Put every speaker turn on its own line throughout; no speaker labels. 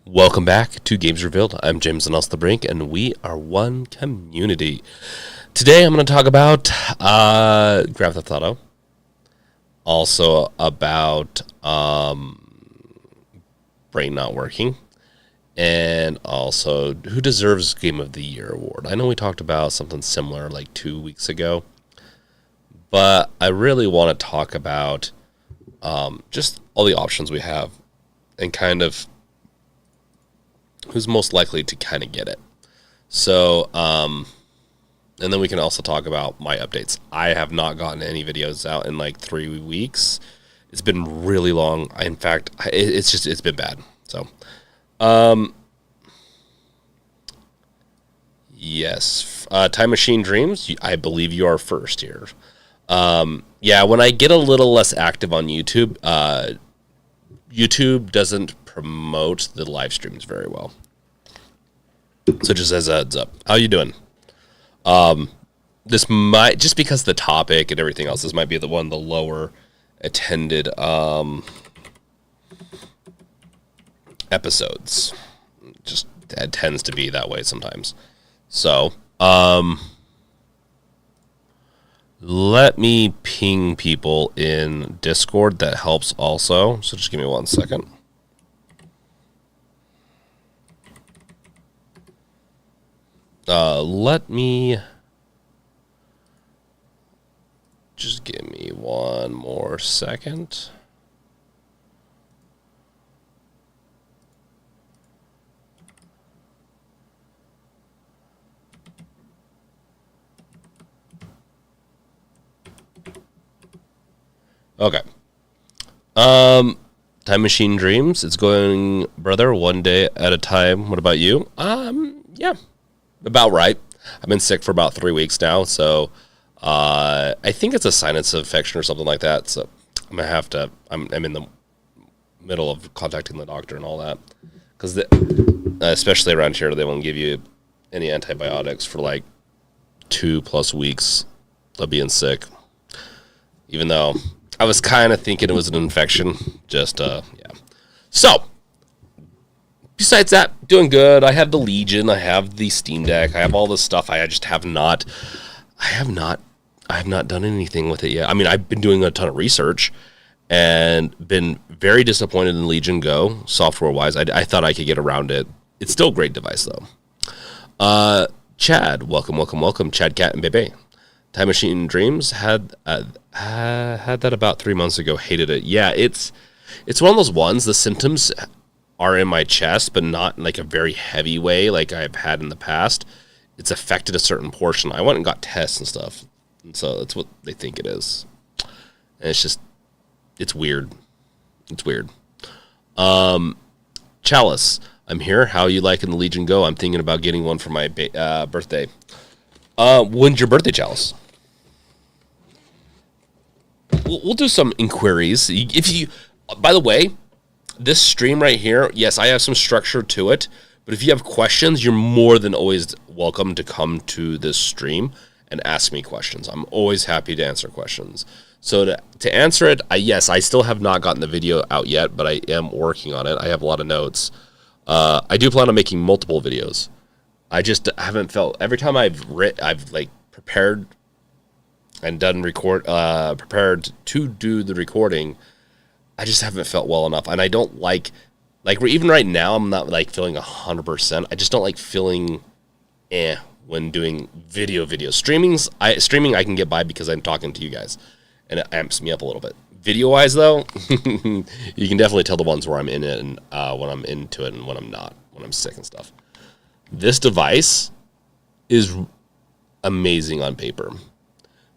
Welcome back to Games Revealed. I'm James and also the Brink, and we are one community. Today I'm going to talk about Grand Theft Auto, also about brain not working, and also who deserves Game of the Year award. I know we talked about something similar like 2 weeks ago, but I really want to talk about just all the options we have and kind of who's most likely to kind of get it. So, and then we can also talk about my updates. I have not gotten any videos out in like 3 weeks. It's been really long. In fact, it's been bad. So, yes. Time Machine Dreams, I believe you are first here. Yeah, when I get a little less active on YouTube, YouTube doesn't promote the live streams very well. So just as a heads up, how you doing? This might, just because of the topic and everything else, this might be the lower attended episodes. Just it tends to be that way sometimes. So let me ping people in Discord. That helps also. So just give me 1 second. Let me just give me 1 more second. Okay. Time Machine Dreams. It's going, brother, one day at a time. What about you? Yeah. About right. I've been sick for about 3 weeks now, so I think it's a sinus infection or something like that. So I'm gonna have to. I'm in the middle of contacting the doctor and all that, because especially around here, they won't give you any antibiotics for like 2+ weeks of being sick. Even though I was kind of thinking it was an infection, just yeah. So. Besides that, doing good. I have the Legion. I have the Steam Deck. I have all this stuff. I just have not. I have not done anything with it yet. I mean, I've been doing a ton of research, and been very disappointed in Legion Go software-wise. I thought I could get around it. It's still a great device though. Chad, welcome. Chad, Cat, and Bebe. Time Machine Dreams had that about 3 months ago. Hated it. Yeah, it's one of those ones. The symptoms are in my chest, but not in like a very heavy way like I've had in the past. It's affected a certain portion. I went and got tests and stuff, and so that's what they think it is. And it's weird. It's weird. Chalice, I'm here. How you liking the Legion Go? I'm thinking about getting one for my birthday. When's your birthday, Chalice? We'll do some inquiries. If you, by the way, this stream right here, yes, I have some structure to it, but if you have questions, you're more than always welcome to come to this stream and ask me questions. I'm always happy to answer questions. So to answer it, yes, I still have not gotten the video out yet, but I am working on it. I have a lot of notes. I do plan on making multiple videos. I just haven't felt, every time I've like prepared and prepared to do the recording, I just haven't felt well enough, and I don't like even right now, I'm not like feeling 100%. I just don't like feeling when doing video. Streaming I can get by because I'm talking to you guys, and it amps me up a little bit. Video wise though, you can definitely tell the ones where I'm in it and when I'm into it and when I'm not, when I'm sick and stuff. This device is amazing on paper.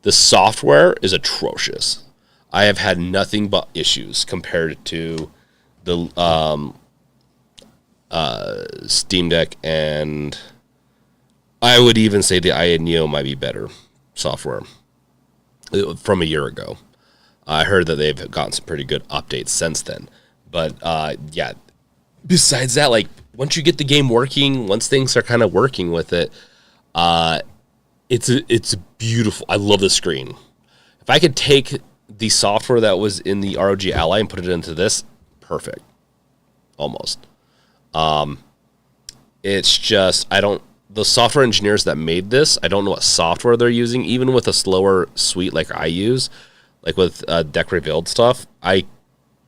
The software is atrocious. I have had nothing but issues compared to the Steam Deck, and I would even say the IA Neo might be better software from a year ago. I heard that they've gotten some pretty good updates since then. But yeah, besides that, like once you get the game working, once things are kind of working with it, it's beautiful. I love the screen. If I could take the software that was in the ROG Ally and put it into this, perfect. Almost. It's just, the software engineers that made this, I don't know what software they're using. Even with a slower suite like I use, like with deck rebuild stuff, I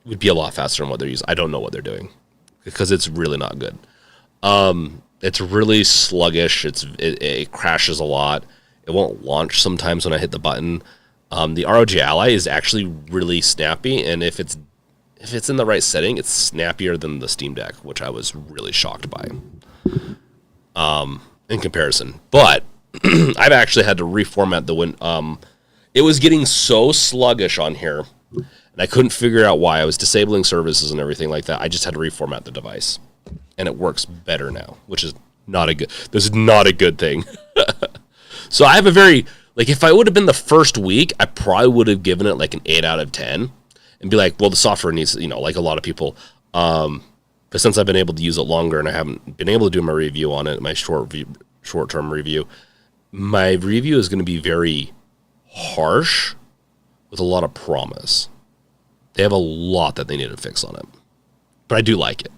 would be a lot faster than what they're using. I don't know what they're doing because it's really not good. It's really sluggish. It crashes a lot. It won't launch sometimes when I hit the button. The ROG Ally is actually really snappy, and if it's in the right setting, it's snappier than the Steam Deck, which I was really shocked by in comparison. But I've actually had to reformat the it was getting so sluggish on here, and I couldn't figure out why. I was disabling services and everything like that. I just had to reformat the device, and it works better now, which is this is not a good thing. So I have if I would have been the first week, I probably would have given it like an 8 out of 10 and be like, well, the software needs, like a lot of people. But since I've been able to use it longer and I haven't been able to do my review on it, my short-term review, my review is going to be very harsh with a lot of promise. They have a lot that they need to fix on it, but I do like it.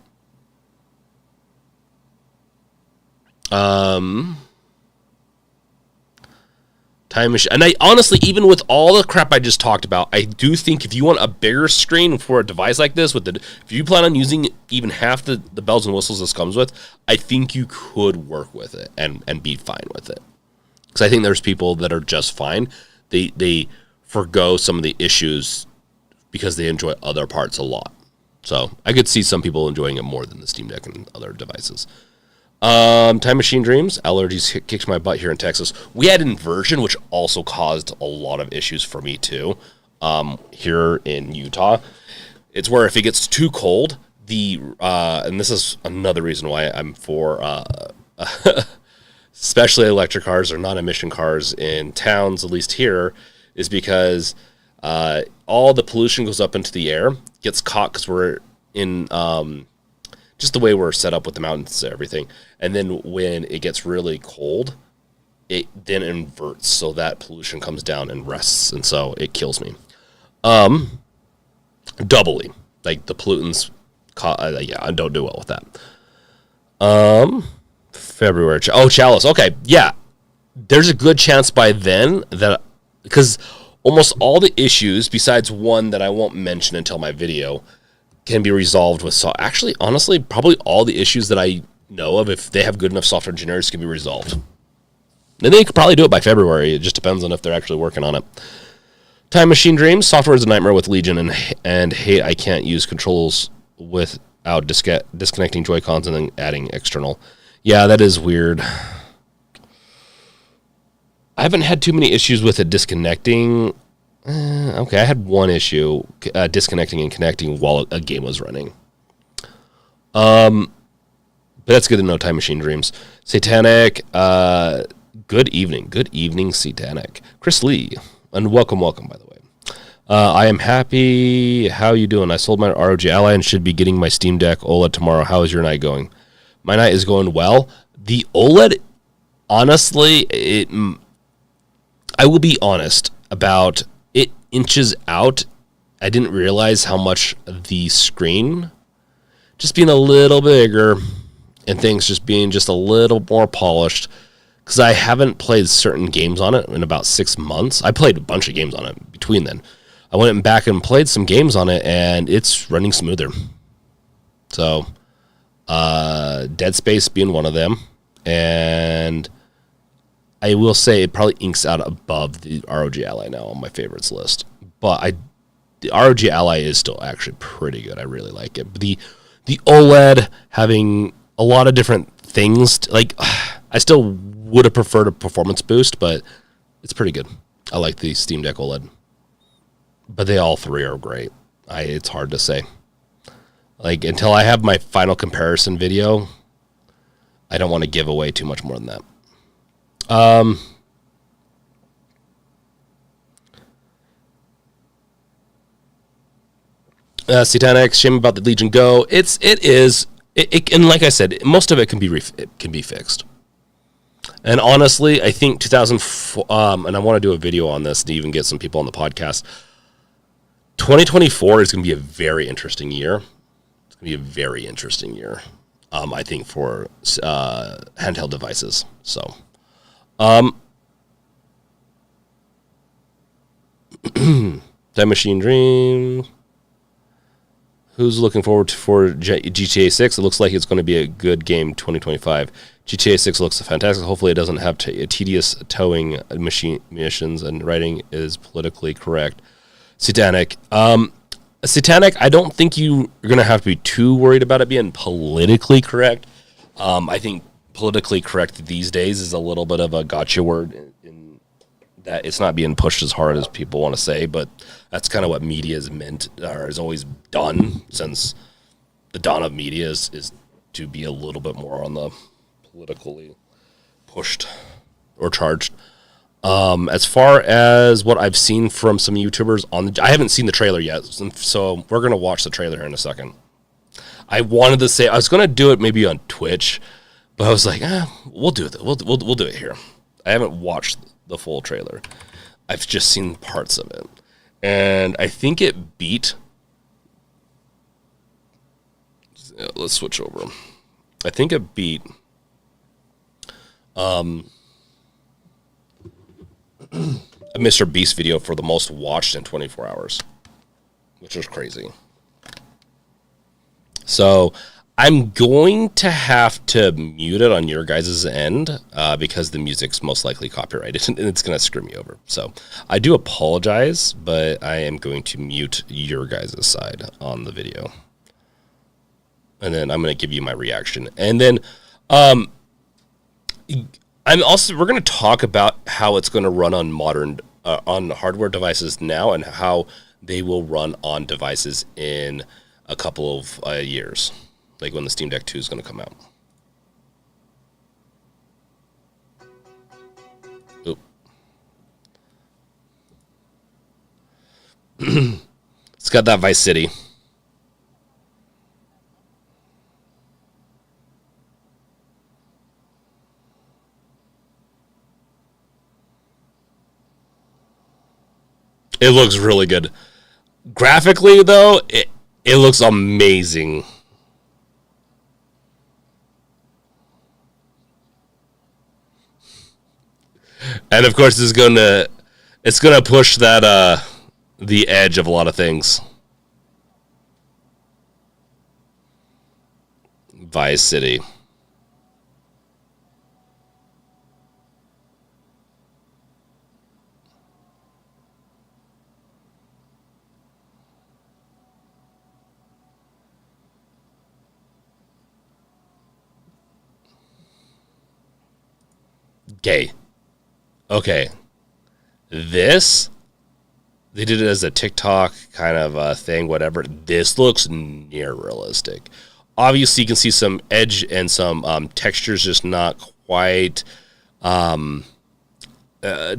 Time machine, and I honestly, even with all the crap I just talked about, I do think if you want a bigger screen for a device like this, if you plan on using even half the bells and whistles this comes with, I think you could work with it and be fine with it. Because I think there's people that are just fine. They forgo some of the issues because they enjoy other parts a lot. So I could see some people enjoying it more than the Steam Deck and other devices. Time Machine Dreams, allergies kicked my butt here in Texas. We had inversion, which also caused a lot of issues for me too. Here in Utah, it's where if it gets too cold, and this is another reason why I'm for especially electric cars or non-emission cars in towns, at least here, is because all the pollution goes up into the air, gets caught because we're in just the way we're set up with the mountains and everything. And then when it gets really cold, it then inverts so that pollution comes down and rests. And so it kills me. Doubly. Like the pollutants, I don't do well with that. February. Chalice. Okay. Yeah. There's a good chance by then because almost all the issues, besides one that I won't mention until my video, can be resolved with actually, honestly, probably all the issues that I know of, if they have good enough software engineers, can be resolved. And they could probably do it by February. It just depends on if they're actually working on it. Time Machine Dreams, software is a nightmare with Legion and hate I can't use controls without disconnecting Joy-Cons and then adding external. Yeah, that is weird. I haven't had too many issues with it disconnecting. Okay, I had one issue disconnecting and connecting while a game was running. But that's good to know. Time Machine Dreams. Satanic. Good evening, Satanic. Chris Lee. And welcome, by the way. I am happy. How you doing? I sold my ROG Ally and should be getting my Steam Deck OLED tomorrow. How is your night going? My night is going well. The OLED, honestly, I will be honest about it inches out. I didn't realize how much the screen just being a little bigger and things just being just a little more polished, because I haven't played certain games on it in about 6 months. I played a bunch of games on it between then. I went back and played some games on it, and it's running smoother. So, Dead Space being one of them, and I will say it probably inks out above the ROG Ally now on my favorites list. But the ROG Ally is still actually pretty good. I really like it. But the OLED having a lot of different things, I still would have preferred a performance boost, but it's pretty good. I like the Steam Deck OLED. But they all three are great. It's hard to say. Until I have my final comparison video, I don't want to give away too much more than that. Satanic, shame about the Legion Go. It is, and like I said, most of it can be fixed. And honestly, I think 2004, and I want to do a video on this to even get some people on the podcast. 2024 is going to be a very interesting year. It's going to be a very interesting year. I think for handheld devices. So, um, Time Machine Dream. Who's looking forward to for GTA 6? It looks like it's going to be a good game 2025. GTA 6 looks fantastic. Hopefully it doesn't have tedious towing missions and writing is politically correct. Satanic. Satanic, I don't think you're going to have to be too worried about it being politically correct. I think politically correct these days is a little bit of a gotcha word in that it's not being pushed as hard as people want to say, but that's kind of what media is meant or has always done since the dawn of media is to be a little bit more on the politically pushed or charged. As far as what I've seen from some YouTubers I haven't seen the trailer yet, so we're gonna watch the trailer here in a second. I wanted to say I was gonna do it maybe on Twitch, but I was like, we'll do it. We'll do it here. I haven't watched the full trailer. I've just seen parts of it, and I think it beat. Let's switch over. I think it beat. A Mr. Beast video for the most watched in 24 hours, which was crazy. So I'm going to have to mute it on your guys' end because the music's most likely copyrighted and it's going to screw me over. So I do apologize, but I am going to mute your guys' side on the video. And then I'm going to give you my reaction. And then we're going to talk about how it's going to run on modern, on hardware devices now and how they will run on devices in a couple of years, like when the Steam Deck 2 is going to come out. Oop. It's got that Vice City. It looks really good. Graphically, though, it looks amazing. And of course, it's gonna push that the edge of a lot of things. Vice City. Okay. This, they did it as a TikTok kind of thing, whatever. This looks near realistic. Obviously, you can see some edge and some textures just not quite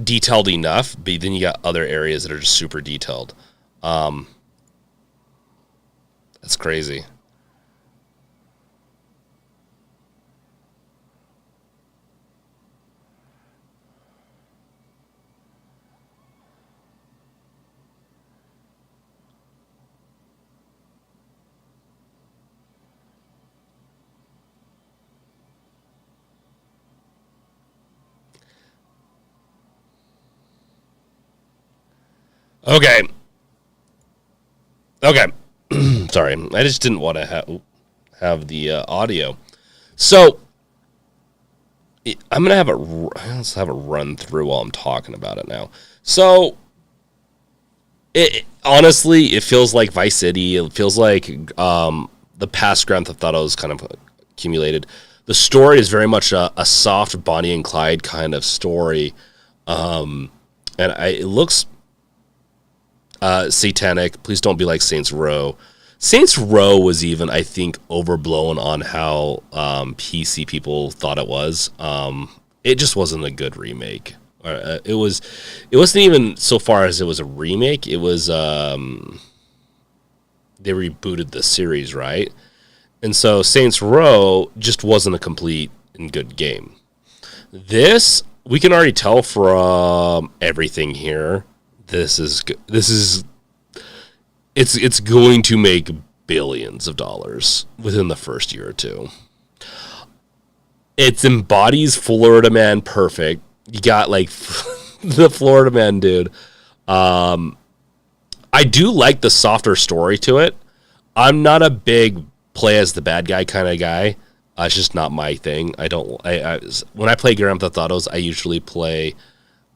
detailed enough. But then you got other areas that are just super detailed. That's crazy. Okay. Sorry, I just didn't want to have the audio. So I'm gonna have let's have a run through while I'm talking about it now. So honestly, it feels like Vice City. It feels like the past Grand Theft Auto is kind of accumulated. The story is very much a soft Bonnie and Clyde kind of story, and it looks satanic. Please don't be like Saints Row. Saints Row was even, I think, overblown on how PC people thought it was. It just wasn't a good remake. It wasn't even so far as it was a remake. It was they rebooted the series, right? And so Saints Row just wasn't a complete and good game. This, we can already tell from everything here. It's going to make billions of dollars within the first year or two. It embodies Florida Man perfect. You got like the Florida Man dude. I do like the softer story to it. I'm not a big play as the bad guy kind of guy. It's just not my thing. I don't. When I play Grand Theft Autos, I usually play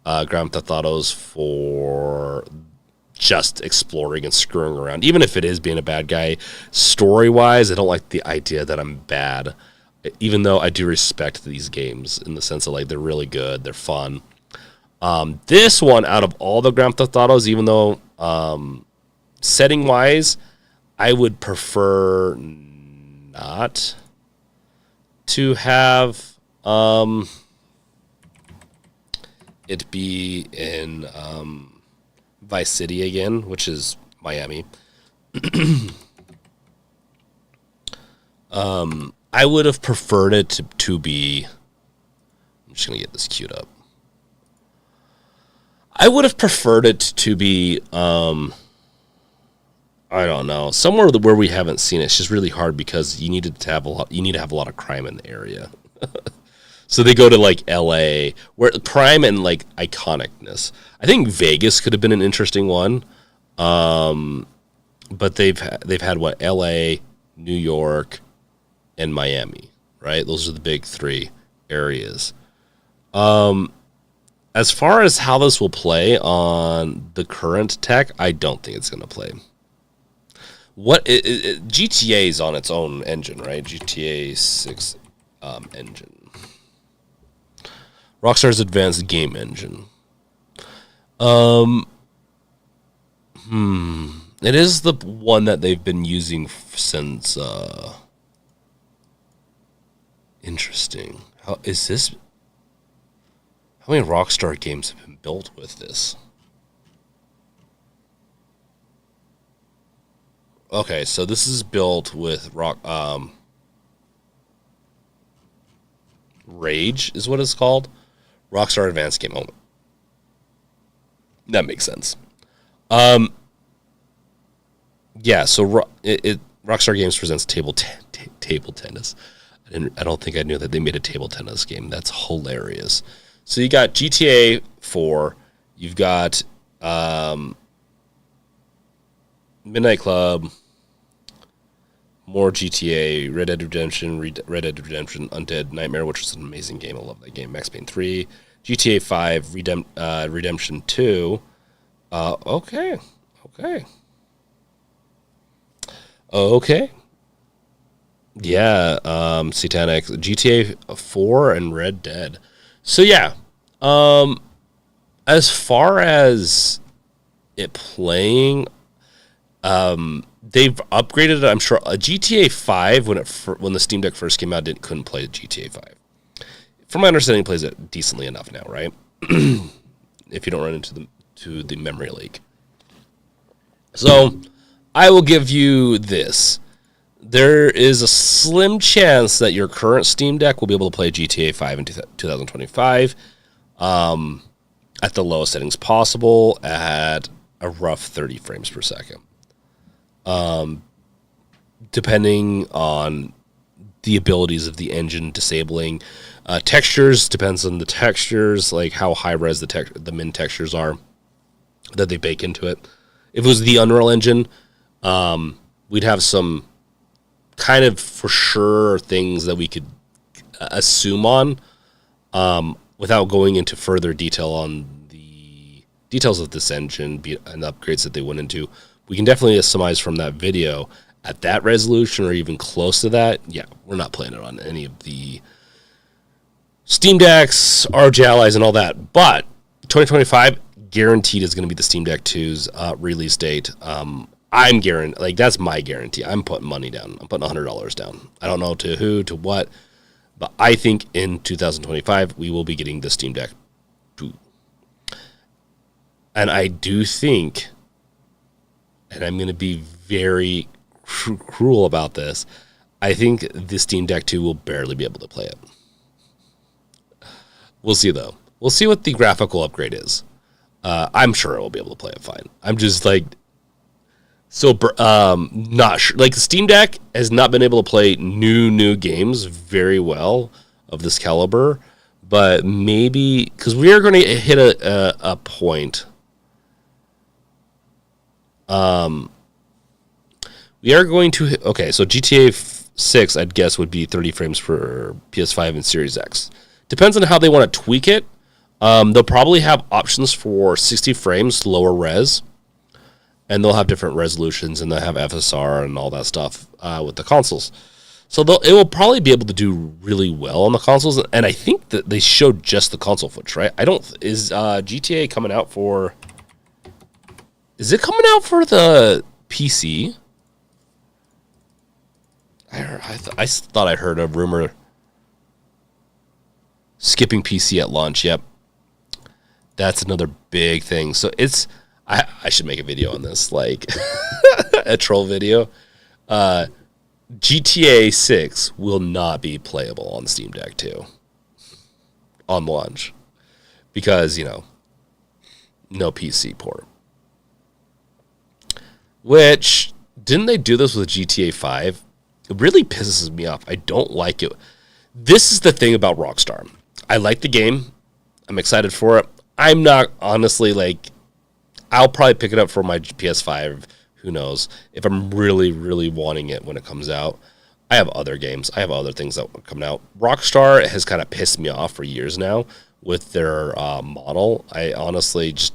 Grand Theft Autos for just exploring and screwing around. Even if it is being a bad guy, story wise, I don't like the idea that I'm bad. Even though I do respect these games in the sense of like they're really good, they're fun. This one, out of all the Grand Theft Autos, even though setting wise, I would prefer not to have it be in Vice City again, which is Miami. I would have preferred it to be. I'm just gonna get this queued up. I would have preferred it to be. I don't know, somewhere where we haven't seen it. It's just really hard because you need to have a lot. You need to have a lot of crime in the area. So they go to like L.A. where crime and like iconicness. I think Vegas could have been an interesting one, but they've had what, L.A., New York, and Miami, right? Those are the big three areas. As far as how this will play on the current tech, I don't think it's going to play. GTA is on its own engine, right? GTA6 engine. Rockstar's advanced game engine. It is the one that they've been using since. Interesting. How many Rockstar games have been built with this? Okay, so this is built with Rage is what it's called. Rockstar Advanced Game. Oh, that makes sense. Yeah, so Rockstar Games presents table tennis. I don't think I knew that they made a table tennis game. That's hilarious. So you got GTA 4, you've got Midnight Club, more GTA, Red Dead Redemption, Undead Nightmare, which was an amazing game. I love that game. Max Payne 3, GTA 5, Redemption 2. Okay. Yeah, Satanic, GTA 4, and Red Dead. So yeah, as far as it playing, they've upgraded it. I'm sure GTA 5 when the Steam Deck first came out couldn't play GTA 5. From my understanding, it plays it decently enough now, right? If you don't run into the memory leak. So I will give you this. There is a slim chance that your current Steam Deck will be able to play GTA 5 in 2025 at the lowest settings possible at a rough 30 frames per second. Depending on the abilities of the engine disabling. Textures, depends on the textures, like how high-res the min textures are that they bake into it. If it was the Unreal Engine, we'd have some kind of for sure things that we could assume on without going into further detail on the details of this engine and the upgrades that they went into. We can definitely surmise from that video at that resolution or even close to that. Yeah, we're not playing it on any of the Steam Decks, ROG Allies, and all that. But 2025 guaranteed is going to be the Steam Deck 2's release date. I'm guaranteed, like that's my guarantee. I'm putting money down. I'm putting $100 down. I don't know to who, to what, but I think in 2025 we will be getting the Steam Deck 2. And I do think, and I'm going to be very cruel about this, I think the Steam Deck 2 will barely be able to play it. We'll see, though. We'll see what the graphical upgrade is. I'm sure it will be able to play it fine. I'm just like, so not sure. Like the Steam Deck has not been able to play new games very well. of this caliber, but maybe because we are going to hit a point. We are going to hit, okay, so GTA 6, I'd guess, would be 30 frames for PS5 and Series X. Depends on how they want to tweak it. They'll probably have options for 60 frames, lower res, and they'll have different resolutions, and they'll have FSR and all that stuff with the consoles. So it will probably be able to do really well on the consoles, and I think that they showed just the console footage, right? Is GTA coming out for... Is it coming out for the PC? I thought I heard a rumor skipping PC at launch. Yep. That's another big thing. So I should make a video on this, like a troll video. GTA 6 will not be playable on Steam Deck 2 on launch because, no PC port. Which, didn't they do this with GTA 5? It really pisses me off. I don't like it. This is the thing about Rockstar. I like the game. I'm excited for it. I'm not, honestly, I'll probably pick it up for my PS5. Who knows? If I'm really, really wanting it when it comes out. I have other games. I have other things that are coming out. Rockstar has kind of pissed me off for years now with their model. I honestly just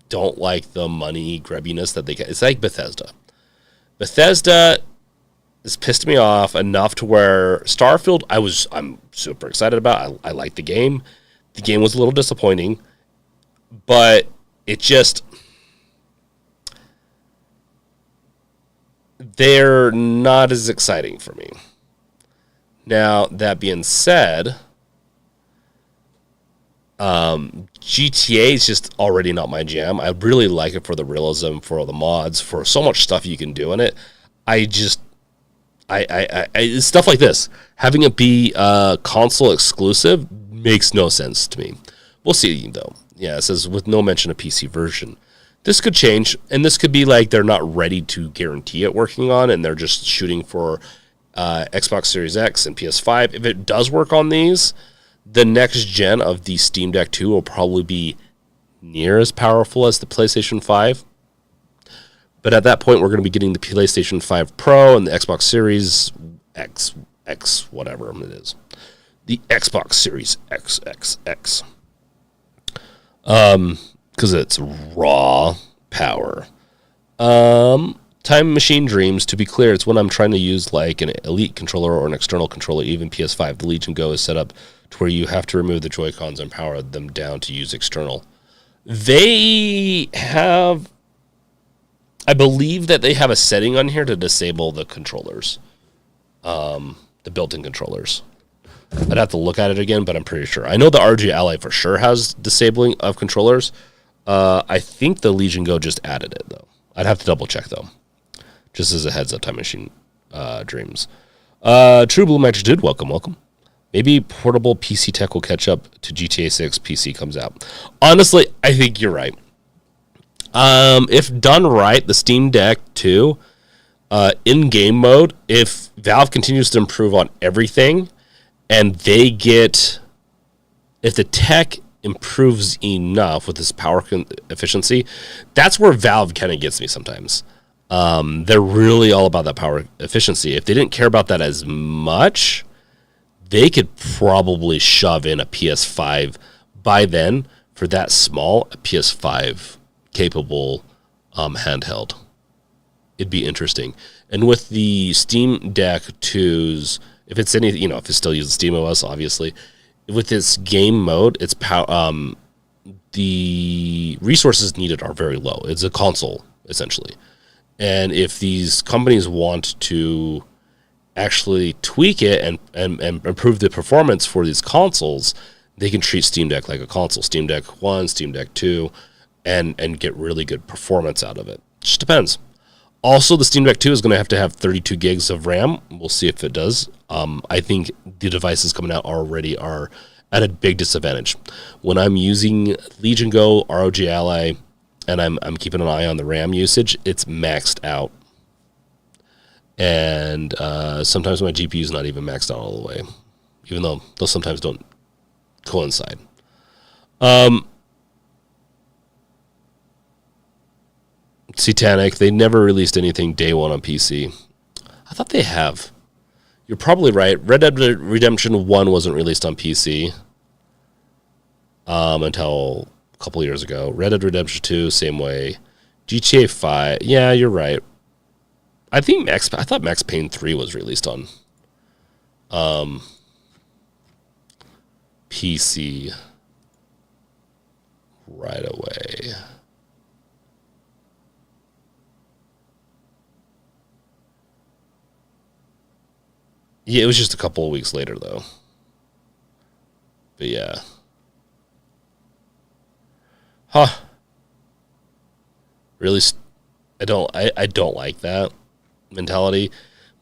don't like the money grubbiness that they get. It's like Bethesda. Bethesda has pissed me off enough to where Starfield, I'm super excited about. I like the game. The game was a little disappointing, but it just... They're not as exciting for me. Now, that being said, GTA is just already not my jam. I really like it for the realism, for the mods, for so much stuff you can do in it. Stuff like this, having it be console exclusive makes no sense to me. We'll see, though. Yeah, it says with no mention of PC version. This could change, and this could be like they're not ready to guarantee it working on, and they're just shooting for Xbox Series X and PS5. If it does work on these, the next gen of the Steam Deck 2 will probably be near as powerful as the PlayStation 5. But at that point, we're going to be getting the PlayStation 5 Pro and the Xbox Series X, whatever it is. The Xbox Series XXX. Because it's raw power. Time Machine Dreams, to be clear, it's when I'm trying to use like an Elite controller or an external controller, even PS5. The Legion Go is set up to where you have to remove the Joy-Cons and power them down to use external. They have... I believe that they have a setting on here to disable the controllers. The built-in controllers. I'd have to look at it again, but I'm pretty sure. I know the RG Ally for sure has disabling of controllers. I think the Legion Go just added it, though. I'd have to double-check, though. Just as a heads-up, Time Machine Dreams. True Blue Magic Dude, welcome. Maybe portable PC tech will catch up to GTA 6 PC comes out. Honestly, I think you're right. If done right, the Steam Deck 2, in-game mode, if Valve continues to improve on everything, and if the tech improves enough with this power efficiency, that's where Valve kind of gets me sometimes. They're really all about that power efficiency. If they didn't care about that as much, they could probably shove in a PS5 by then for that small, a PS5 capable handheld. It'd be interesting. And with the Steam Deck 2s, if it's any, if it still uses SteamOS, obviously, with this game mode, it's the resources needed are very low. It's a console, essentially. And if these companies want to actually tweak it and improve the performance for these consoles, they can treat Steam Deck like a console. Steam Deck 1, Steam Deck 2, and get really good performance out of it. Just depends. Also, the Steam Deck 2 is going to have 32 gigs of RAM. We'll see if it does. I think the devices coming out already are at a big disadvantage. When I'm using Legion Go, ROG Ally, and I'm keeping an eye on the RAM usage, it's maxed out. And sometimes my GPU is not even maxed out all the way. even though those sometimes don't coincide. Satanic, they never released anything day one on PC. I thought they have. You're probably right. Red Dead Redemption 1 wasn't released on PC until a couple years ago. Red Dead Redemption 2, same way. GTA 5, yeah, you're right. I thought Max Payne 3 was released on PC right away. Yeah, it was just a couple of weeks later, though. But yeah. Huh. Really, I don't like that mentality.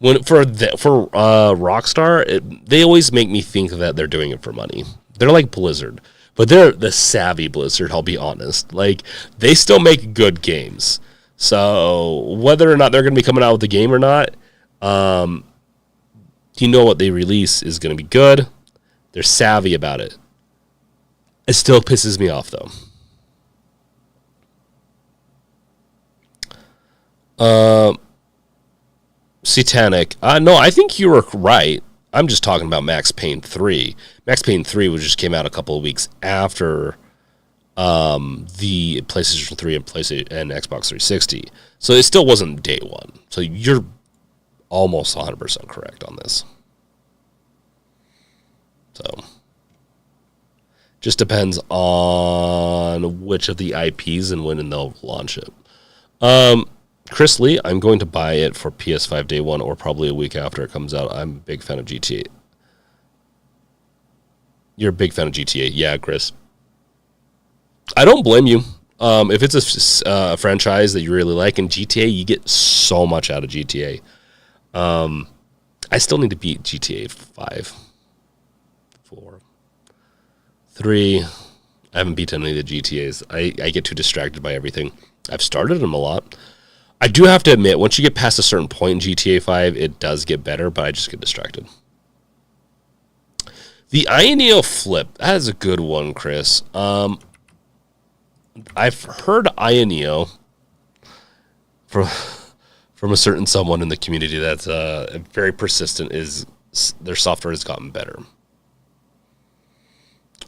For Rockstar, they always make me think that they're doing it for money. They're like Blizzard, but they're the savvy Blizzard, I'll be honest. Like, they still make good games. So whether or not they're going to be coming out with the game or not, you know what they release is going to be good. They're savvy about it. It still pisses me off, though. Satanic. No, I think you were right. I'm just talking about Max Payne 3. Max Payne 3 just came out a couple of weeks after the PlayStation 3 and Xbox 360. So it still wasn't day one. So you're almost 100% correct on this. So just depends on which of the IPs and when they'll launch it. Chris Lee, I'm going to buy it for PS5 day one or probably a week after it comes out. I'm a big fan of GTA. You're a big fan of GTA. Yeah, Chris. I don't blame you. If it's a franchise that you really like, in GTA, you get so much out of GTA. I still need to beat GTA 5, 4, 3. I haven't beaten any of the GTAs. I get too distracted by everything. I've started them a lot. I do have to admit, once you get past a certain point in GTA 5, it does get better, but I just get distracted. The Ioneo flip, that is a good one, Chris. I've heard Ioneo from a certain someone in the community that's very persistent, is their software has gotten better.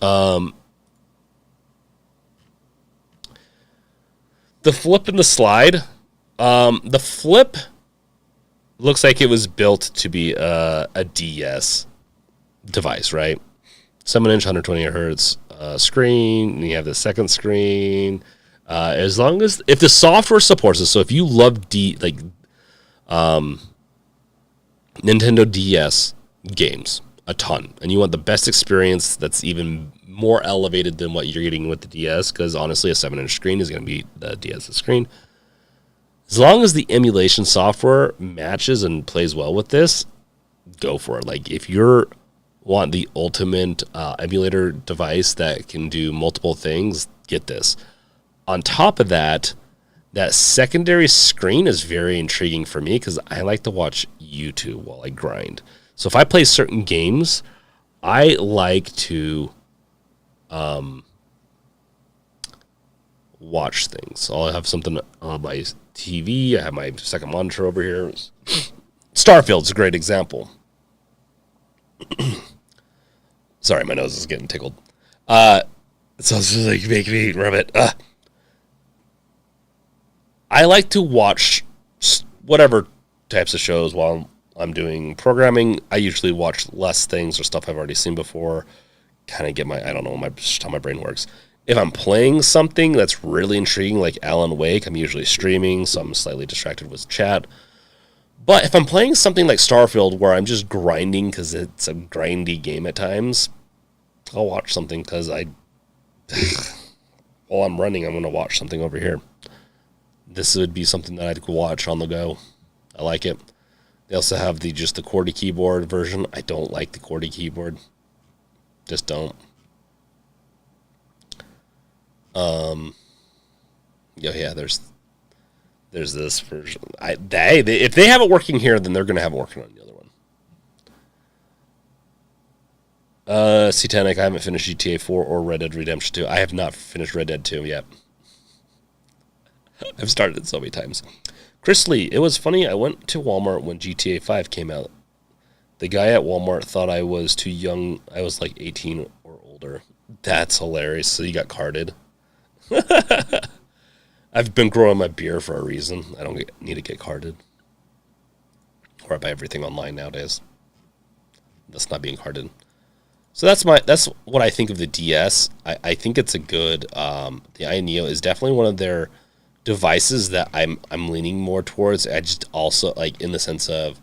The flip and the slide. The flip looks like it was built to be a DS device, right? 7-inch, 120 hertz screen. And you have the second screen. As long as if the software supports it, so if you love Nintendo DS games a ton, and you want the best experience that's even more elevated than what you're getting with the DS, because honestly, a 7-inch screen is going to be the DS screen. As long as the emulation software matches and plays well with this, go for it. Like, if you want the ultimate emulator device that can do multiple things, get this. On top of that, that secondary screen is very intriguing for me because I like to watch YouTube while I grind. So if I play certain games, I like to watch things. I'll have something on my TV. I have my second monitor over here. Starfield's a great example. Sorry, my nose is getting tickled. So it's just like making me rub it. I like to watch whatever types of shows while I'm doing programming. I usually watch less things or stuff I've already seen before. Kind of get just how my brain works. If I'm playing something that's really intriguing, like Alan Wake, I'm usually streaming, so I'm slightly distracted with chat. But if I'm playing something like Starfield, where I'm just grinding because it's a grindy game at times, I'll watch something because while I'm running, I'm going to watch something over here. This would be something that I'd watch on the go. I like it. They also have the QWERTY keyboard version. I don't like the QWERTY keyboard. Just don't. Yeah, there's this version. If they have it working here, then they're going to have it working on the other one. Satanic, I haven't finished GTA 4 or Red Dead Redemption 2. I have not finished Red Dead 2 yet. I've started it so many times. Chris Lee, it was funny. I went to Walmart when GTA 5 came out. The guy at Walmart thought I was too young. I was like 18 or older. That's hilarious. So you got carded. I've been growing my beer for a reason. I don't need to get carded. Or I buy everything online nowadays. That's not being carded. So that's what I think of the DS. I think it's a good. The iNeo is definitely one of their devices that I'm leaning more towards. I just also like in the sense of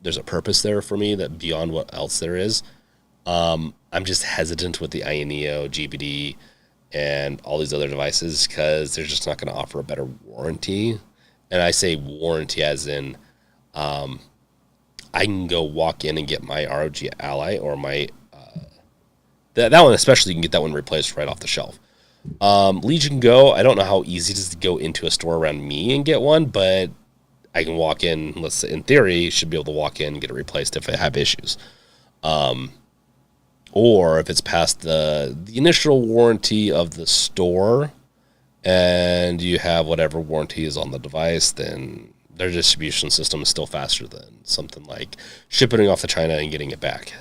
there's a purpose there for me that beyond what else there is. I'm just hesitant with the iNeo, GBD, and all these other devices because they're just not going to offer a better warranty. And I say warranty as in I can go walk in and get my ROG Ally or my that one especially, you can get that one replaced right off the shelf. Legion Go, I don't know how easy it is to go into a store around me and get one, but I can walk in, let's say, in theory, should be able to walk in and get it replaced if I have issues. Or if it's past the initial warranty of the store and you have whatever warranty is on the device, then their distribution system is still faster than something like shipping it off to China and getting it back.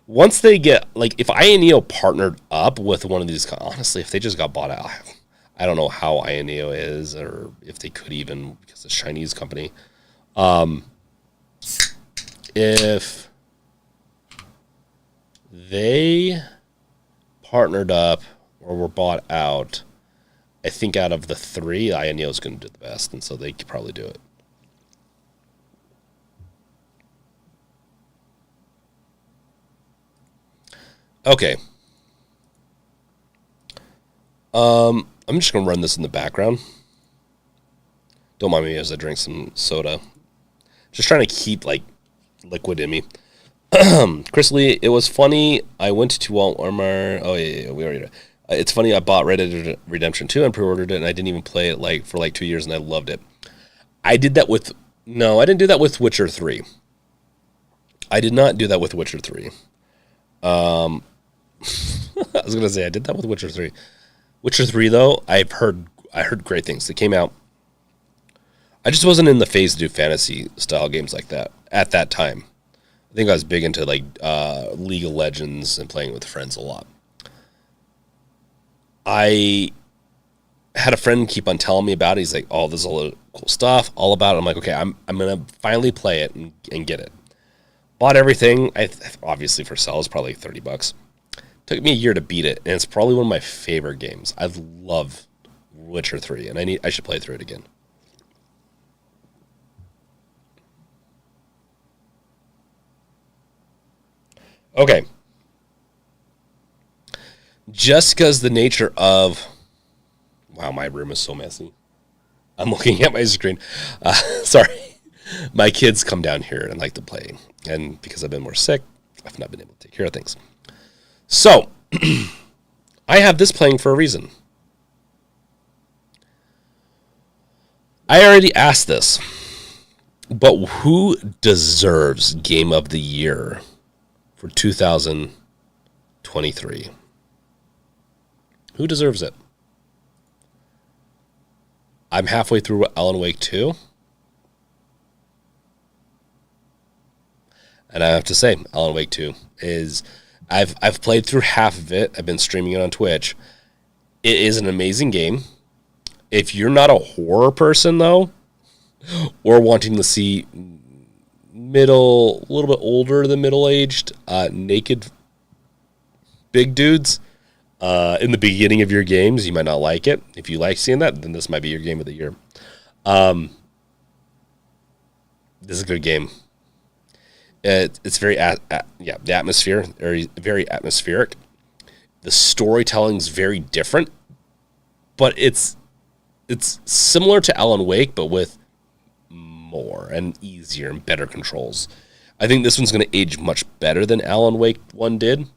Once they get, like, if iNeo partnered up with one of these, honestly, if they just got bought out, I don't know how iNeo is, or if they could even, because it's a Chinese company. If they partnered up or were bought out, I think out of the three, iNeo is going to do the best, and so they could probably do it. Okay. I'm just going to run this in the background. Don't mind me as I drink some soda. Just trying to keep, like, liquid in me. Chris Lee, it was funny. I went to Walmart. Oh, yeah, we already did. It's funny, I bought Red Dead Redemption 2 and pre-ordered it, and I didn't even play it, for 2 years, and I loved it. I did that with... No, I didn't do that with Witcher 3. I did not do that with Witcher 3. I was gonna say I did that with Witcher 3. Witcher 3 though, I heard great things. They came out. I just wasn't in the phase to do fantasy style games like that at that time. I think I was big into like League of Legends and playing with friends a lot. I had a friend keep on telling me about it. He's like, "Oh, this is all cool stuff, all about it." I'm like, "Okay, I'm gonna finally play it and get it." Bought everything. Obviously for sale, it's probably like $30. Took me a year to beat it, and it's probably one of my favorite games. I love Witcher 3, and I should play through it again. Okay. Just because the nature of... Wow, my room is so messy. I'm looking at my screen. Sorry. My kids come down here and like to play. And because I've been more sick, I've not been able to take care of things. So, I have this playing for a reason. I already asked this, but who deserves Game of the Year for 2023? Who deserves it? I'm halfway through Alan Wake 2. And I have to say, Alan Wake 2 is... I've played through half of it. I've been streaming it on Twitch. It is an amazing game. If you're not a horror person, though, or wanting to see a little bit older than middle-aged, naked big dudes in the beginning of your games, you might not like it. If you like seeing that, then this might be your game of the year. This is a good game. It's very, the atmosphere, very atmospheric. The storytelling's very different, but it's similar to Alan Wake, but with more and easier and better controls. I think this one's going to age much better than Alan Wake 1 did.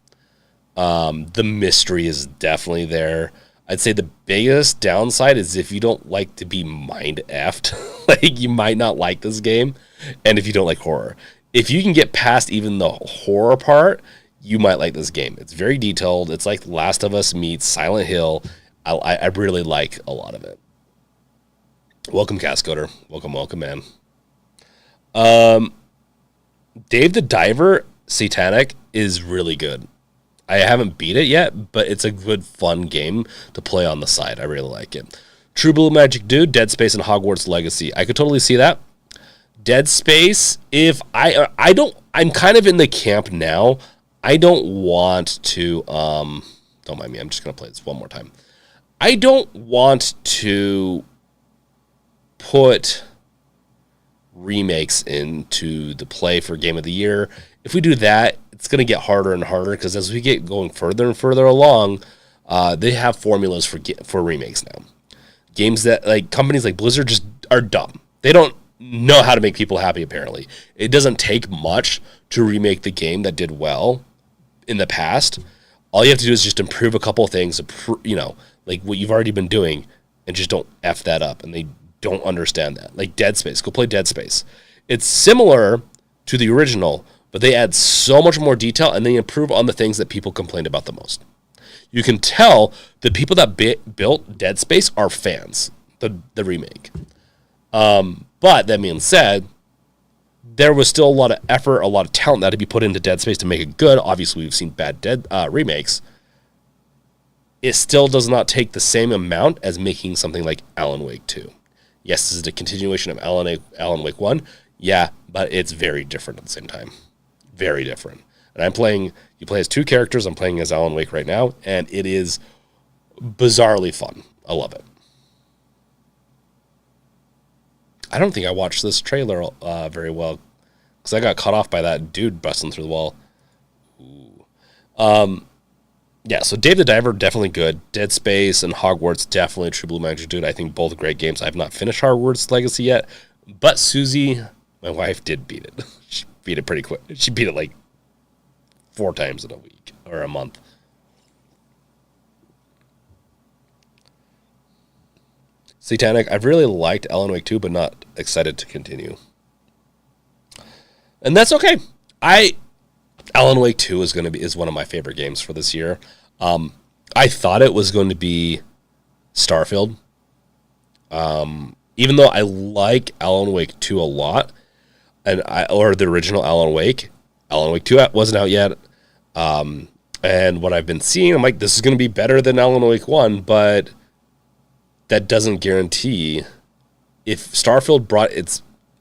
The mystery is definitely there. I'd say the biggest downside is if you don't like to be mind effed, like you might not like this game, and if you don't like horror. If you can get past even the horror part, you might like this game. It's very detailed. It's like Last of Us meets Silent Hill. I really like a lot of it. Welcome, Cascoder. Welcome, man. Dave the Diver Satanic is really good. I haven't beat it yet, but it's a good, fun game to play on the side. I really like it. True Blue Magic Dude, Dead Space, and Hogwarts Legacy. I could totally see that. Dead Space, if I don't, I'm kind of in the camp now. I don't want to, don't mind me, I'm just going to play this one more time. I don't want to put remakes into the play for Game of the Year. If we do that, it's going to get harder and harder because as we get going further and further along, they have formulas for remakes now. Games that, like, companies like Blizzard just are dumb. They don't know how to make people happy, apparently. It doesn't take much to remake the game that did well in the past. All you have to do is just improve a couple of things, like what you've already been doing, and just don't F that up. And they don't understand that. Like Dead Space. Go play Dead Space. It's similar to the original, but they add so much more detail, and they improve on the things that people complained about the most. You can tell the people that built Dead Space are fans, the remake. But that being said, there was still a lot of effort, a lot of talent that had to be put into Dead Space to make it good. Obviously, we've seen bad remakes. It still does not take the same amount as making something like Alan Wake 2. Yes, this is a continuation of Alan Wake 1. Yeah, but it's very different at the same time. Very different. And you play as two characters. I'm playing as Alan Wake right now, and it is bizarrely fun. I love it. I don't think I watched this trailer very well because I got caught off by that dude busting through the wall. Ooh. Yeah, so Dave the Diver, definitely good. Dead Space and Hogwarts, definitely True Blue Magic Dude. I think both great games. I have not finished Hogwarts Legacy yet, but Susie, my wife, did beat it. She beat it pretty quick. She beat it like 4 times in a week or a month. Satanic, I've really liked Alan Wake 2, but not excited to continue. And that's okay. Alan Wake 2 is one of my favorite games for this year. I thought it was going to be Starfield. Even though I like Alan Wake 2 a lot, or the original Alan Wake 2 wasn't out yet. And what I've been seeing, I'm like, this is going to be better than Alan Wake 1, but that doesn't guarantee. If Starfield brought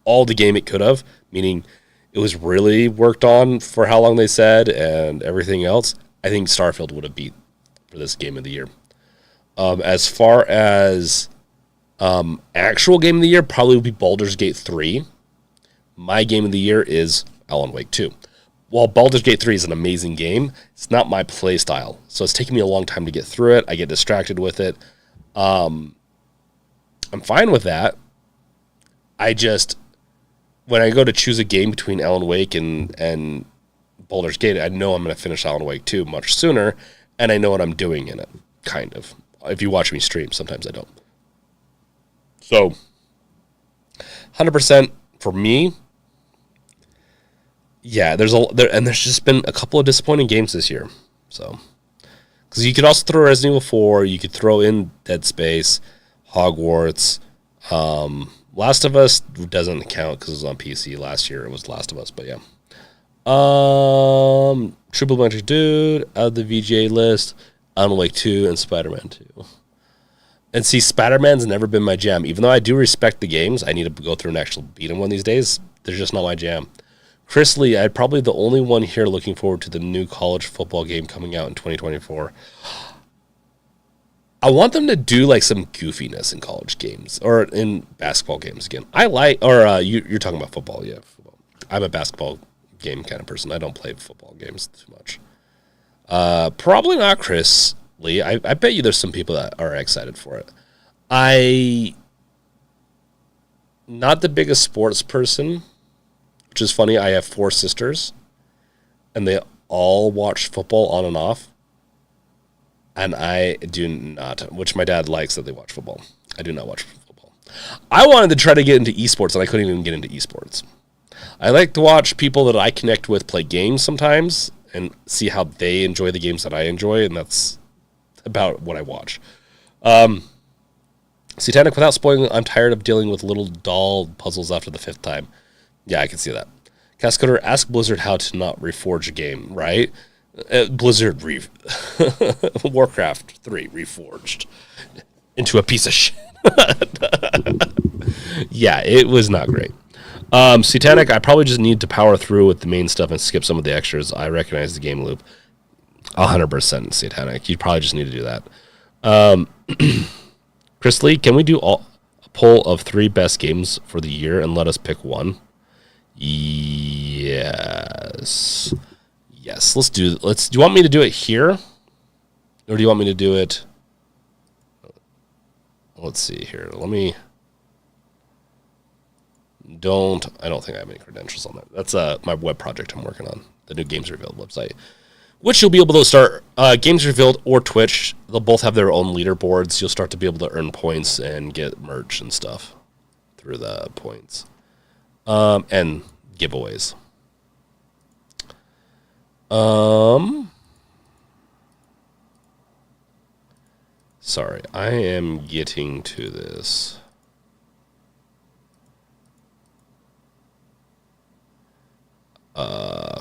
all the game it could have, meaning it was really worked on for how long they said and everything else, I think Starfield would have beat for this Game of the Year. As far as actual Game of the Year, probably would be Baldur's Gate 3. My Game of the Year is Alan Wake 2. While Baldur's Gate 3 is an amazing game, it's not my play style. So it's taking me a long time to get through it. I get distracted with it. I'm fine with that. When I go to choose a game between Alan Wake and Baldur's Gate, I know I'm going to finish Alan Wake 2 much sooner, and I know what I'm doing in it, kind of. If you watch me stream, sometimes I don't. So, 100% for me. Yeah, there's just been a couple of disappointing games this year. So, because you could also throw Resident Evil 4, you could throw in Dead Space, Hogwarts, Last of Us doesn't count because it was on PC last year. It was Last of Us, but yeah. Triple Magic Dude, out of the VGA list, Alan Wake 2, and Spider-Man 2. And see, Spider-Man's never been my jam. Even though I do respect the games, I need to go through and actually beat them one of these days. They're just not my jam. Chris Lee, I'm probably the only one here looking forward to the new college football game coming out in 2024. I want them to do like some goofiness in college games or in basketball games again. You're talking about football, yeah. Football. I'm a basketball game kind of person. I don't play football games too much. Probably not Chris Lee. I bet you there's some people that are excited for it. Not the biggest sports person, which is funny. I have 4 sisters, and they all watch football on and off. And I do not, which my dad likes that they watch football. I do not watch football. I wanted to try to get into esports, and I couldn't even get into esports. I like to watch people that I connect with play games sometimes, and see how they enjoy the games that I enjoy, and that's about what I watch. Satanic, without spoiling, I'm tired of dealing with little doll puzzles after the 5th time. Yeah, I can see that. Cascoder, ask Blizzard how to not reforge a game, right? Blizzard Warcraft 3 reforged into a piece of shit. Yeah, it was not great. Satanic, I probably just need to power through with the main stuff and skip some of the extras. I recognize the game loop. 100% Satanic. You probably just need to do that. Chris Lee, can we do a poll of 3 best games for the year and let us pick one? Yes. Yes, do you want me to do it here? Or do you want me to do it? Let's see here. I don't think I have any credentials on that. That's my web project I'm working on, the new Games Revealed website, which you'll be able to start. Games Revealed or Twitch, they'll both have their own leaderboards. You'll start to be able to earn points and get merch and stuff through the points. And giveaways. Sorry, I am getting to this.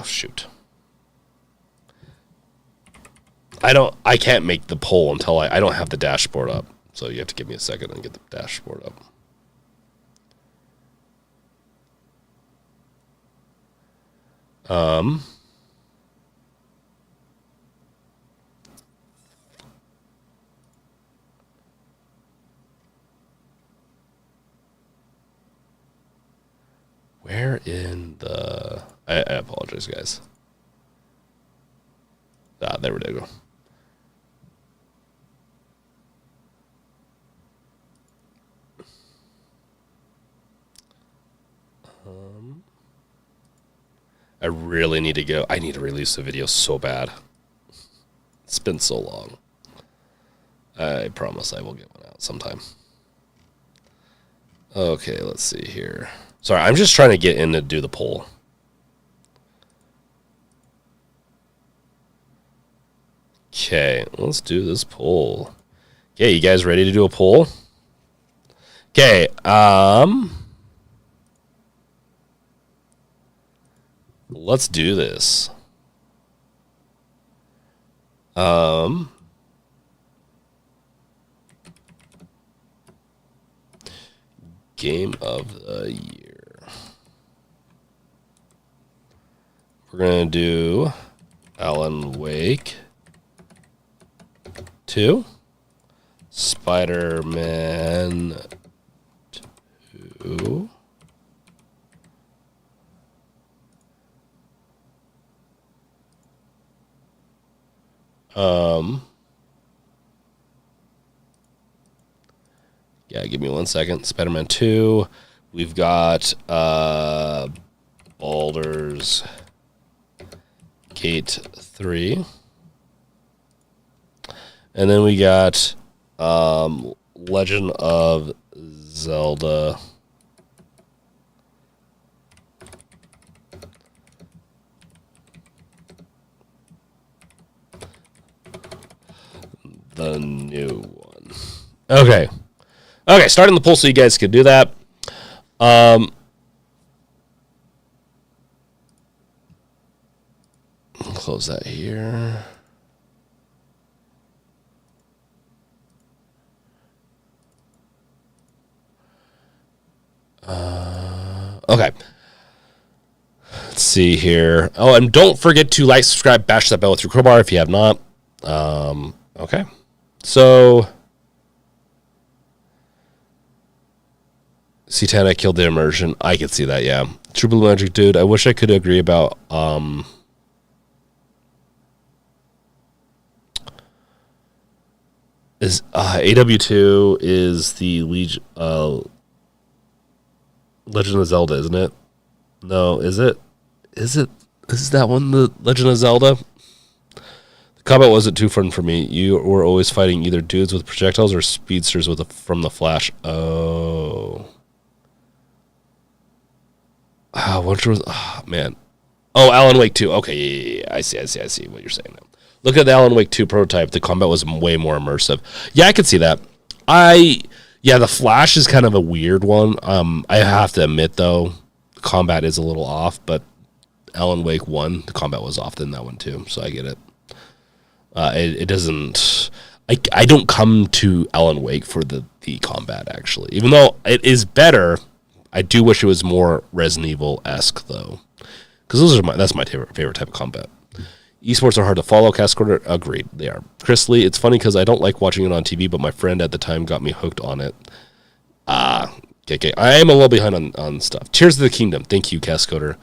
Shoot. I can't make the poll until I don't have the dashboard up. So you have to give me a second and get the dashboard up. Where in the... I apologize, guys. There we go. I really need to go. I need to release the video so bad. It's been so long. I promise I will get one out sometime. Okay, let's see here. Sorry, I'm just trying to get in to do the poll. Okay, let's do this poll. Okay, you guys ready to do a poll? Okay, let's do this. Game of the year. We're gonna do Alan Wake 2, Spider-Man 2, yeah, give me 1 second. Spider-Man 2. We've got Baldur's Gate 3. And then we got Legend of Zelda. The new one. Okay. Okay, starting the poll so you guys could do that. Close that here. Okay. Let's see here. Oh, and don't forget to like, subscribe, bash that bell with your crowbar if you have not. Okay. So, Satanic killed the immersion. I could see that, yeah. True Blue Magic Dude, I wish I could agree about, is AW2 is the Legend of Zelda, isn't it? No, is it? Is that one the Legend of Zelda? The combat wasn't too fun for me. You were always fighting either dudes with projectiles or speedsters from the Flash. Oh. Which was, man. Oh, Alan Wake 2. Okay, yeah. I see what you're saying now. Look at the Alan Wake 2 prototype. The combat was way more immersive. Yeah, I could see that. Yeah, the Flash is kind of a weird one. I have to admit, though, the combat is a little off, but Alan Wake 1, the combat was off in that one, too, so I get it. It doesn't... I don't come to Alan Wake for the combat, actually. Even though it is better, I do wish it was more Resident Evil-esque, though. Because that's my favorite type of combat. Esports are hard to follow. Cascorder, agreed. They are. Chris Lee, it's funny because I don't like watching it on TV, but my friend at the time got me hooked on it. Okay. I am a little behind on stuff. Tears of the Kingdom. Thank you, Cascoder.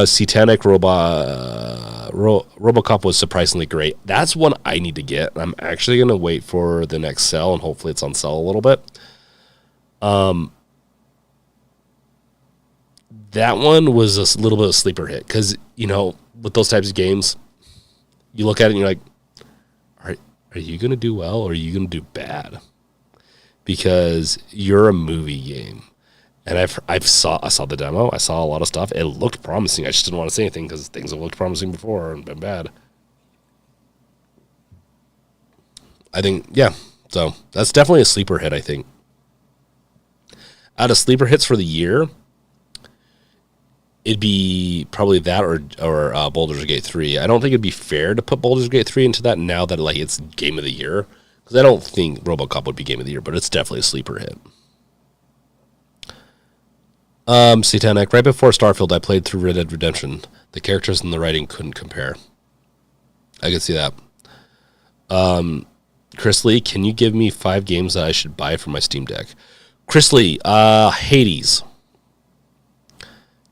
Satanic Robocop was surprisingly great. That's one I need to get. I'm actually going to wait for the next sale, and hopefully it's on sale a little bit. That one was a little bit of a sleeper hit because, with those types of games, you look at it and you're like, are you going to do well or are you going to do bad? Because you're a movie game. And I saw the demo. I saw a lot of stuff. It looked promising. I just didn't want to say anything because things have looked promising before and been bad. I think, yeah. So that's definitely a sleeper hit, I think. Out of sleeper hits for the year, it'd be probably that or Baldur's Gate 3. I don't think it'd be fair to put Baldur's Gate 3 into that now that it's Game of the Year. Because I don't think RoboCop would be Game of the Year, but it's definitely a sleeper hit. Satanic, right before Starfield, I played through Red Dead Redemption. The characters and the writing couldn't compare. I could see that. Chris Lee, can you give me 5 games that I should buy for my Steam Deck? Chris Lee, Hades.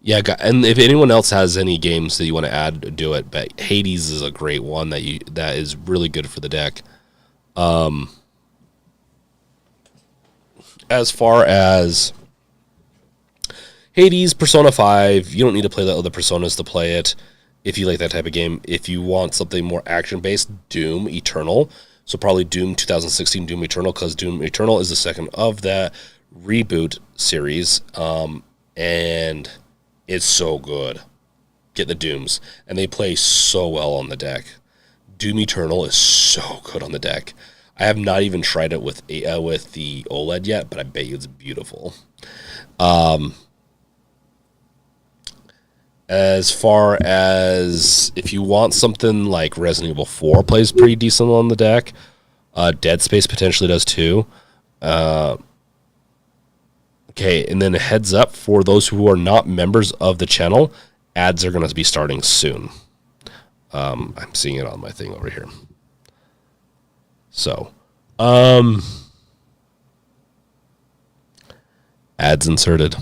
Yeah, and if anyone else has any games that you want to add, do it. But Hades is a great one that is really good for the deck. As far as Hades, Persona 5, you don't need to play the other Personas to play it if you like that type of game. If you want something more action-based, Doom Eternal. So probably Doom 2016, Doom Eternal, because Doom Eternal is the second of that reboot series. And it's so good. Get the Dooms. And they play so well on the deck. Doom Eternal is so good on the deck. I have not even tried it with the OLED yet, but I bet you it's beautiful. As far as if you want something like Resident Evil 4 plays pretty decent on the deck, Dead Space potentially does too. Okay, and then a heads up for those who are not members of the channel, ads are going to be starting soon. I'm seeing it on my thing over here. So, ads inserted.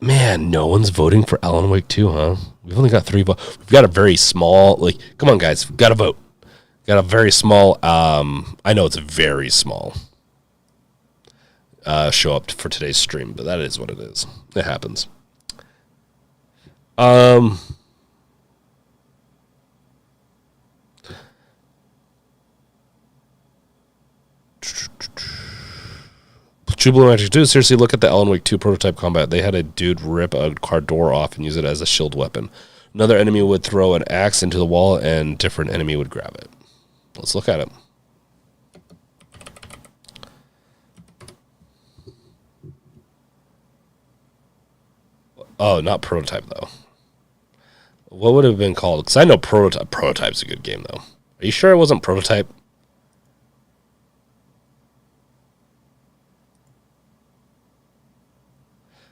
Man, no one's voting for Alan Wake 2, huh? We've only got 3 votes. We've got a very small, come on, guys. We've got to vote. Got a very small, I know it's very small, show up for today's stream, but that is what it is. It happens. True Blue Magic 2, seriously, look at the Alan Wake 2 prototype combat. They had a dude rip a car door off and use it as a shield weapon. Another enemy would throw an axe into the wall and different enemy would grab it. Let's look at it. Oh, not prototype, though. What would it have been called? Because I know prototype. Prototype's a good game, though. Are you sure it wasn't prototype?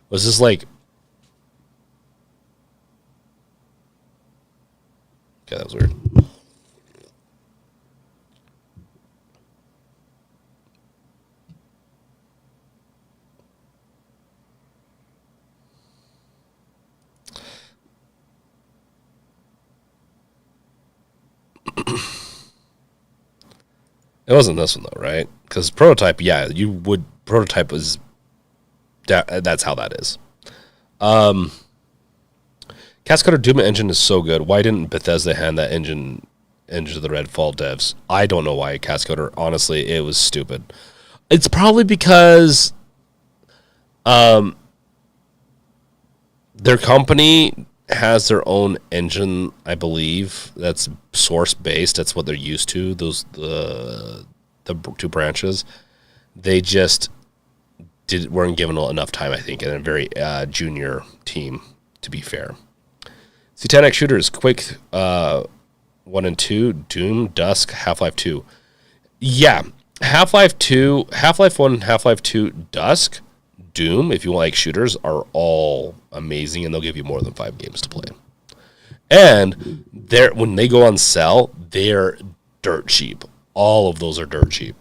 Was this like... Okay, that was weird. It wasn't this one, though, right? Because prototype, yeah, you would... Prototype was... That's how that is. Cascader Doom engine is so good. Why didn't Bethesda hand that engine to the Redfall devs? I don't know why, Cascader. Honestly, it was stupid. It's probably because their company has their own engine, I believe, that's source based. That's what they're used to. Those the two branches. They just weren't given enough time, I think, and a very junior team, to be fair. Satanic shooters, Quake 1 and 2, Doom, Dusk, Half-Life 2. Yeah, Half-Life 2, Half-Life 1, Half-Life 2, Dusk, Doom, if you like shooters, are all amazing, and they'll give you more than 5 games to play. And when they go on sale, they're dirt cheap. All of those are dirt cheap.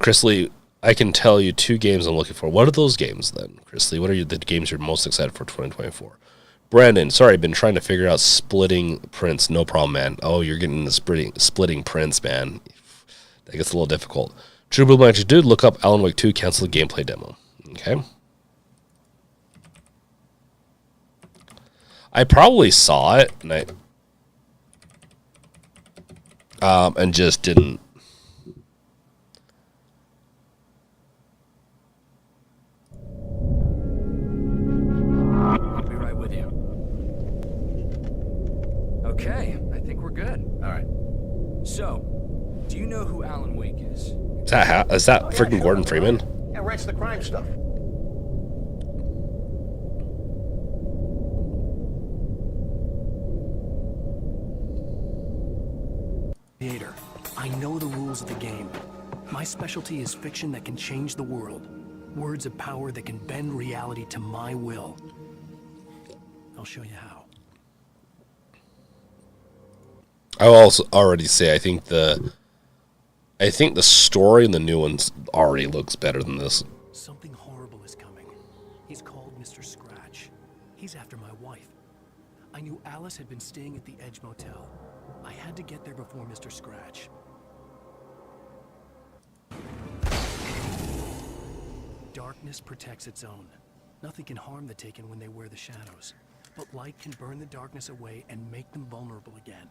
Chris Lee, I can tell you 2 games I'm looking for. What are those games then, Chris Lee? What are the games you're most excited for 2024? Brandon, sorry, I've been trying to figure out splitting prints. No problem, man. Oh, you're getting the splitting prints, man. That gets a little difficult. True Blue Magic Dude, look up Alan Wake 2, cancel the gameplay demo. Okay. I probably saw it, and just didn't.
I'll be right with you. Okay, I think we're good. All right. So, do you know who Alan Wake is?
Is that freaking Gordon Freeman?
Yeah, writes the crime stuff.
Creator, I know the rules of the game. My specialty is fiction that can change the world. Words of power that can bend reality to my will. I'll show you how.
I will also already say I think the story in the new ones already looks better than this.
Something horrible is coming. He's called Mr. Scratch. He's after my wife. I knew Alice had been staying at the Edge Motel. I had to get there before Mr. Scratch. Darkness protects its own. Nothing can harm the Taken when they wear the shadows. But light can burn the darkness away and make them vulnerable again.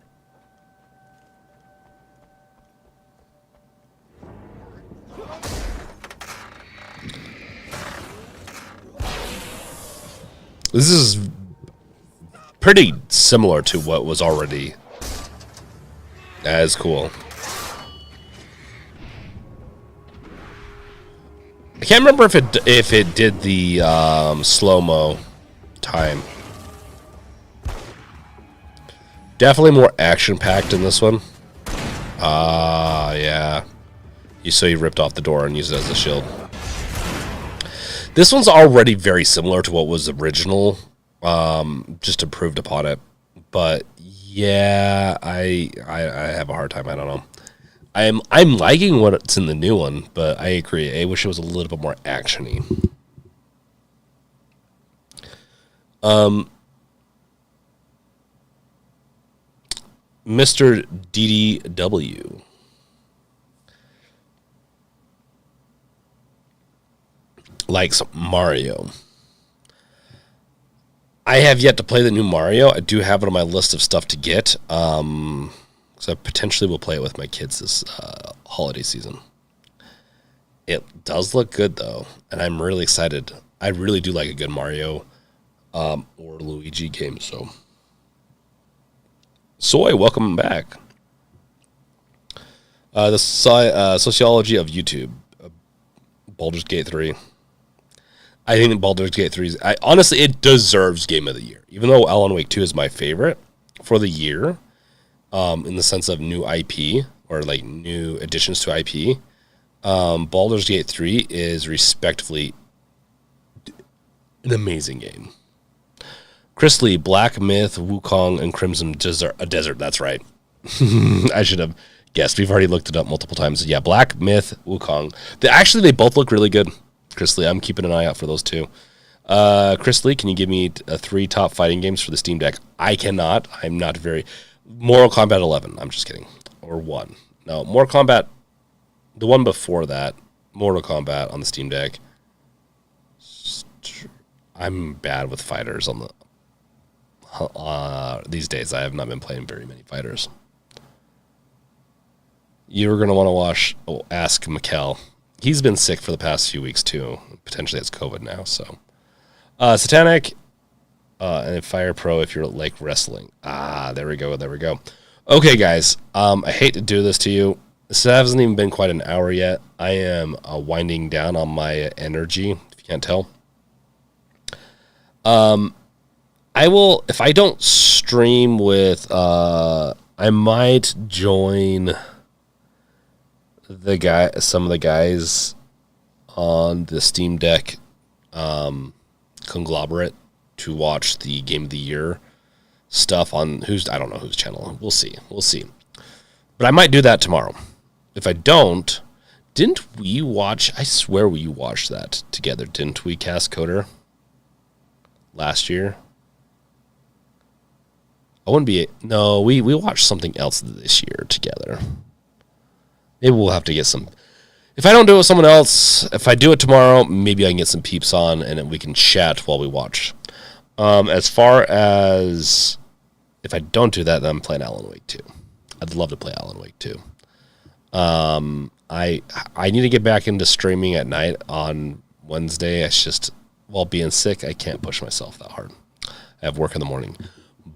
This is pretty similar to what was already as cool. I can't remember if it did the slow-mo time. Definitely more action-packed in this one. Yeah. You ripped off the door and used it as a shield. This one's already very similar to what was original, just improved upon it. But yeah, I have a hard time. I don't know. I'm liking what's in the new one, but I agree. I wish it was a little bit more actiony. Mr. DDW. Likes Mario. I have yet to play the new Mario. I do have it on my list of stuff to get. So I potentially will play it with my kids this holiday season. It does look good, though, and I'm really excited. I really do like a good Mario or Luigi game, so. Soy, welcome back. The sociology of YouTube. Baldur's Gate 3. I think Baldur's Gate 3 is... honestly, it deserves Game of the Year. Even though Alan Wake 2 is my favorite for the year, in the sense of new IP, or like new additions to IP, Baldur's Gate 3 is respectively an amazing game. Chris Lee, Black Myth, Wukong, and Crimson Desert. That's right. I should have guessed. We've already looked it up multiple times. Yeah, Black Myth, Wukong. They both look really good. Chris Lee, I'm keeping an eye out for those two. Chris Lee, can you give me 3 top fighting games for the Steam Deck? I cannot. I'm not very... Mortal Kombat 11. I'm just kidding. Or 1. No, Mortal Kombat... The one before that, Mortal Kombat on the Steam Deck. I'm bad with fighters on the... these days, I have not been playing very many fighters. You're going to want to ask Mikkel. he's been sick for the past few weeks too. Potentially has COVID now. So, Satanic and Fire Pro if you're like wrestling. There we go. There we go. Okay, guys. I hate to do this to you. This hasn't even been quite an hour yet. I am winding down on my energy, if you can't tell. I will, if I don't stream with, I might join some of the guys on the Steam Deck conglomerate to watch the Game of the Year stuff on I don't know whose channel. We'll see. But I might do that tomorrow. If I don't, didn't we watch, I swear we watched that together, didn't we, Cast Coder? Last year? No, we watched something else this year together. Maybe we'll have to get some, if I don't do it with someone else, if I do it tomorrow, maybe I can get some peeps on and then we can chat while we watch. As far as, if I don't do that, then I'm playing Alan Wake 2. I'd love to play Alan Wake 2. I need to get back into streaming at night on Wednesday. It's just, while being sick, I can't push myself that hard. I have work in the morning.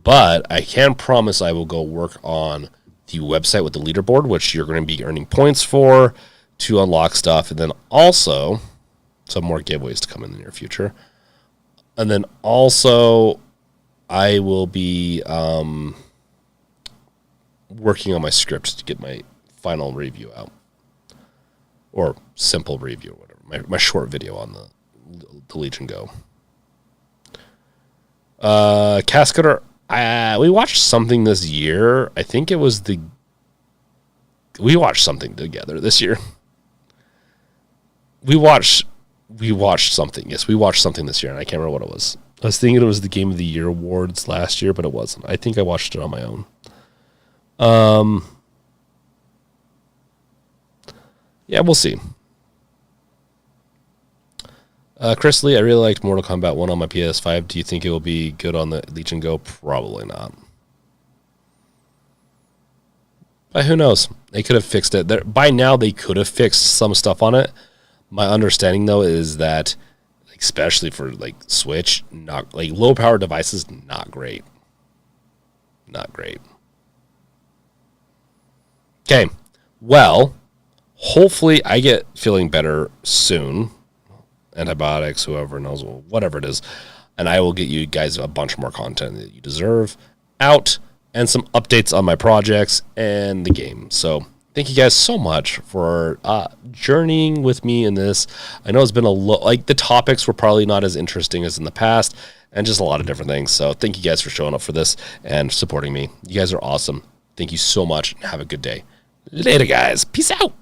But I can promise I will go work on the website with the leaderboard, which you're going to be earning points for to unlock stuff. And then also some more giveaways to come in the near future. And then also I will be working on my script to get my final review out. Or simple review or whatever. My short video on the Legion Go. Cascader, we watched something this year. I think it was we watched something together this year. We watched something. Yes, we watched something this year, and I can't remember what it was. I was thinking it was the Game of the Year awards last year, but it wasn't. I think I watched it on my own. Yeah, we'll see. Chris Lee, I really liked Mortal Kombat 1 on my PS5. Do you think it will be good on the Legion Go? Probably not. But who knows? They could have fixed it. By now, they could have fixed some stuff on it. My understanding, though, is that, especially for like Switch, not like low power devices, not great. Not great. Okay. Well, hopefully I get feeling better soon. Antibiotics, whoever knows, whatever it is. And I will get you guys a bunch more content that you deserve out and some updates on my projects and the game. So thank you guys so much for journeying with me in this. I know it's been the topics were probably not as interesting as in the past and just a lot of different things. So thank you guys for showing up for this and supporting me. You guys are awesome. Thank you so much and have a good day. Later, guys. Peace out.